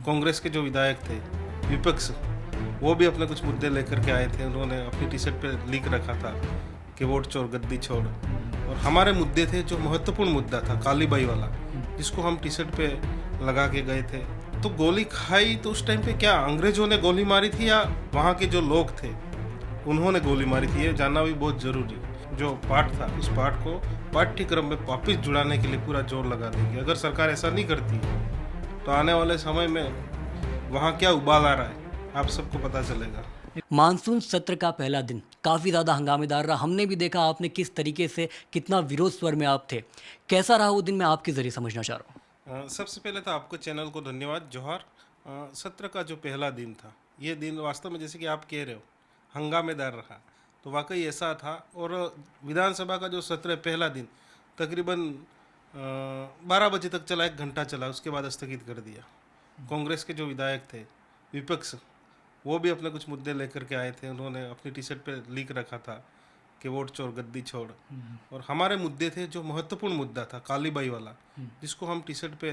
कांग्रेस के जो विधायक थे, विपक्ष, वो भी अपने कुछ मुद्दे लेकर के आए थे। उन्होंने अपनी टी शर्ट पे लिख रखा था कि वोट चोर गद्दी छोड़। और हमारे मुद्दे थे, जो महत्वपूर्ण मुद्दा था कालीबाई वाला, जिसको हम टी शर्ट पे लगा के गए थे। तो गोली खाई तो उस टाइम पे क्या अंग्रेजों ने गोली मारी थी या वहाँ के जो लोग थे उन्होंने गोली मारी थी, ये जानना भी बहुत जरूरी है। जो पाठ था, उस पाठ को पाठ्यक्रम में वापस जुड़ाने के लिए पूरा जोर लगा देंगे। अगर सरकार ऐसा नहीं करती तो आने वाले समय में वहाँ क्या उबाल आ रहा है आप सबको पता चलेगा। मानसून सत्र का पहला दिन काफ़ी ज़्यादा हंगामेदार रहा। हमने भी देखा आपने किस तरीके से कितना विरोध स्वर में आप थे। कैसा रहा वो दिन, मैं आपके ज़रिए समझना चाह रहा हूँ। सबसे पहले तो आपको चैनल को धन्यवाद, जोहार। सत्र का जो पहला दिन था, ये दिन वास्तव में जैसे कि आप कह रहे हो हंगामेदार रहा, तो वाकई ऐसा था। और विधानसभा का जो सत्र है पहला दिन तकरीबन 12 बजे तक चला, 1 घंटा चला, उसके बाद स्थगित कर दिया। कांग्रेस के जो विधायक थे, विपक्ष, वो भी अपने कुछ मुद्दे लेकर के आए थे। उन्होंने अपनी टी शर्ट पे लिख रखा था कि वोट चोर गद्दी छोड़। और हमारे मुद्दे थे, जो महत्वपूर्ण मुद्दा था कालीबाई वाला, जिसको हम टी शर्ट पे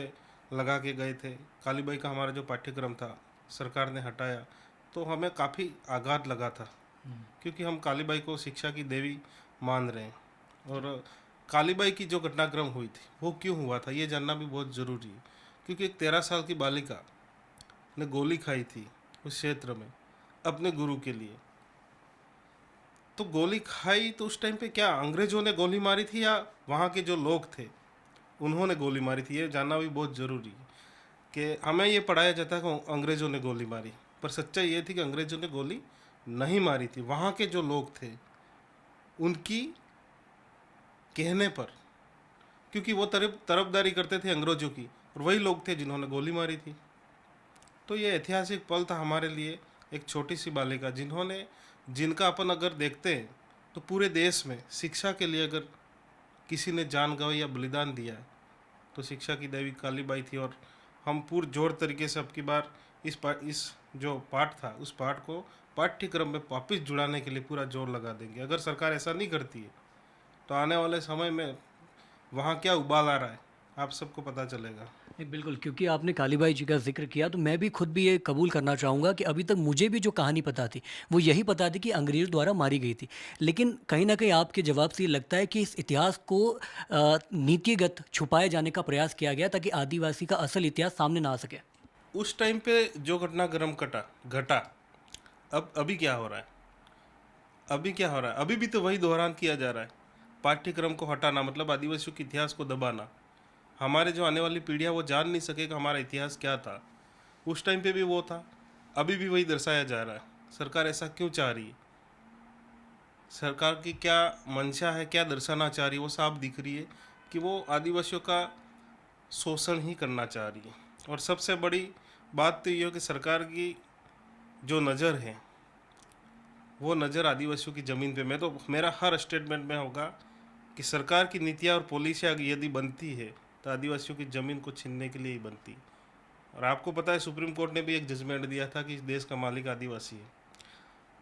लगा के गए थे। कालीबाई का हमारा जो पाठ्यक्रम था सरकार ने हटाया, तो हमें काफ़ी आघात लगा था, क्योंकि हम कालीबाई को शिक्षा की देवी मान रहे हैं। और कालीबाई की जो घटनाक्रम हुई थी वो क्यों हुआ था ये जानना भी बहुत ज़रूरी है, क्योंकि एक 13 साल की बालिका ने गोली खाई थी उस क्षेत्र में अपने गुरु के लिए। तो गोली खाई तो उस टाइम पे क्या अंग्रेजों ने गोली मारी थी या वहाँ के जो लोग थे उन्होंने गोली मारी थी, ये जानना भी बहुत ज़रूरी है। कि हमें ये पढ़ाया जाता है कि अंग्रेजों ने गोली मारी, पर सच्चाई ये थी कि अंग्रेजों ने गोली नहीं मारी थी। वहाँ के जो लोग थे उनकी कहने पर, क्योंकि वो तरफदारी करते थे अंग्रेजों की, और वही लोग थे जिन्होंने गोली मारी थी। तो ये ऐतिहासिक पल था हमारे लिए। एक छोटी सी बालिका जिनका अपन अगर देखते हैं तो पूरे देश में शिक्षा के लिए अगर किसी ने जान गंवाई या बलिदान दिया है तो शिक्षा की देवी कालीबाई थी। और हम पूरे जोर तरीके से अब की बार इस जो पाठ था उस पाठ को पाठ्यक्रम में वापस जुड़ाने के लिए पूरा जोर लगा देंगे। अगर सरकार ऐसा नहीं करती है तो आने वाले समय में वहाँ क्या उबाल आ रहा है आप सबको पता चलेगा। नहीं, बिल्कुल, क्योंकि आपने कालीबाई जी का ज़िक्र किया तो मैं भी खुद भी ये कबूल करना चाहूँगा कि अभी तक मुझे भी जो कहानी पता थी वो यही पता थी कि अंग्रेज़ द्वारा मारी गई थी। लेकिन कहीं न कहीं आपके जवाब से ये लगता है कि इस इतिहास को नीतिगत छुपाए जाने का प्रयास किया गया ताकि आदिवासी का असल इतिहास सामने ना आ सके। उस टाइम पे जो घटनाक्रम घटा, अब अभी क्या हो रहा है, अभी भी तो वही दोहरान किया जा रहा है। पाठ्यक्रम को हटाना मतलब आदिवासियों के इतिहास को दबाना। हमारे जो आने वाली पीढ़ियाँ वो जान नहीं सके कि हमारा इतिहास क्या था। उस टाइम पे भी वो था, अभी भी वही दर्शाया जा रहा है। सरकार ऐसा क्यों चाह रही है, सरकार की क्या मंशा है, क्या दर्शाना चाह रही है, वो साफ दिख रही है कि वो आदिवासियों का शोषण ही करना चाह रही है। और सबसे बड़ी बात तो ये है कि सरकार की जो नज़र है वो नज़र आदिवासियों की ज़मीन पे। मैं तो मेरा हर स्टेटमेंट में होगा कि सरकार की नीतियाँ और पॉलिसियाँ यदि बनती है तो आदिवासियों की ज़मीन को छीनने के लिए ही बनती है। और आपको पता है सुप्रीम कोर्ट ने भी एक जजमेंट दिया था कि इस देश का मालिक आदिवासी है।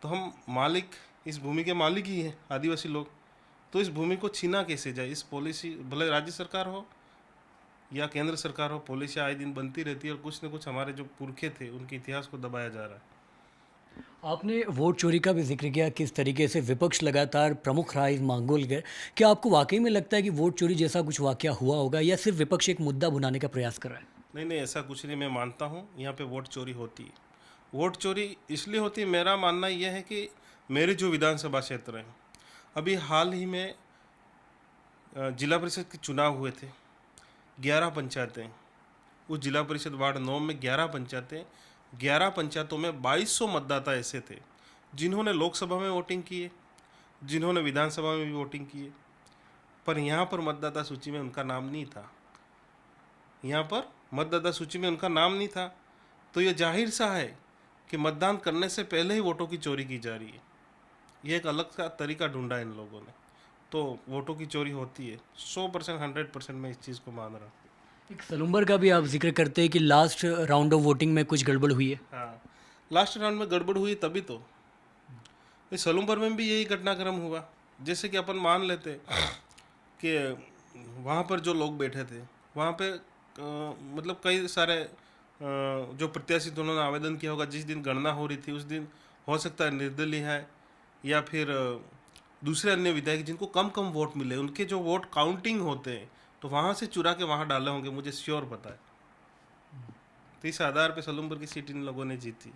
तो हम मालिक, इस भूमि के मालिक ही हैं आदिवासी लोग। तो इस भूमि को छीना कैसे जाए, इस पॉलिसी भले राज्य सरकार हो या केंद्र सरकार हो, पॉलिसियाँ आए दिन बनती रहती है और कुछ न कुछ हमारे जो पुरखे थे उनके इतिहास को दबाया जा रहा है। आपने वोट चोरी का भी जिक्र किया, किस तरीके से विपक्ष लगातार प्रमुख रहा इस मांगोल के। क्या आपको वाकई में लगता है कि वोट चोरी जैसा कुछ वाकया हुआ होगा या सिर्फ विपक्ष एक मुद्दा भुनाने का प्रयास कर रहा है? नहीं नहीं, ऐसा कुछ नहीं। मैं मानता हूँ यहाँ पे वोट चोरी होती है। वोट चोरी इसलिए होती है, मेरा मानना यह है कि मेरे जो विधानसभा क्षेत्र हैं, अभी हाल ही में जिला परिषद के चुनाव हुए थे। 11 पंचायतें, उस जिला परिषद वार्ड 9 में 11 पंचायतें, 11 पंचायतों में 2200 मतदाता ऐसे थे जिन्होंने लोकसभा में वोटिंग किए, जिन्होंने विधानसभा में भी वोटिंग किए, पर यहाँ पर मतदाता सूची में उनका नाम नहीं था। यहाँ पर मतदाता सूची में उनका नाम नहीं था। तो ये जाहिर सा है कि मतदान करने से पहले ही वोटों की चोरी की जा रही है। ये एक अलग सा तरीका ढूंढा है इन लोगों ने। तो वोटों की चोरी होती है 100%, 100% मैं इस चीज़ को मान रहा हूँ। एक सलूम्बर का भी आप जिक्र करते हैं कि लास्ट राउंड ऑफ वोटिंग में कुछ गड़बड़ हुई है। हाँ, लास्ट राउंड में गड़बड़ हुई तभी तो इस सलूम्बर में भी यही घटनाक्रम हुआ। जैसे कि अपन मान लेते कि वहाँ पर जो लोग बैठे थे वहाँ पे मतलब कई सारे जो प्रत्याशी तो उन्होंने आवेदन किया होगा, जिस दिन गणना हो रही थी उस दिन हो सकता है निर्दलीय है, या फिर दूसरे अन्य विधायक जिनको कम कम वोट मिले, उनके जो वोट काउंटिंग होते हैं तो वहाँ से चुरा के वहाँ डाले होंगे, मुझे श्योर पता है। तो इस आधार पे सलूमपुर की सीट इन लोगों ने जीती।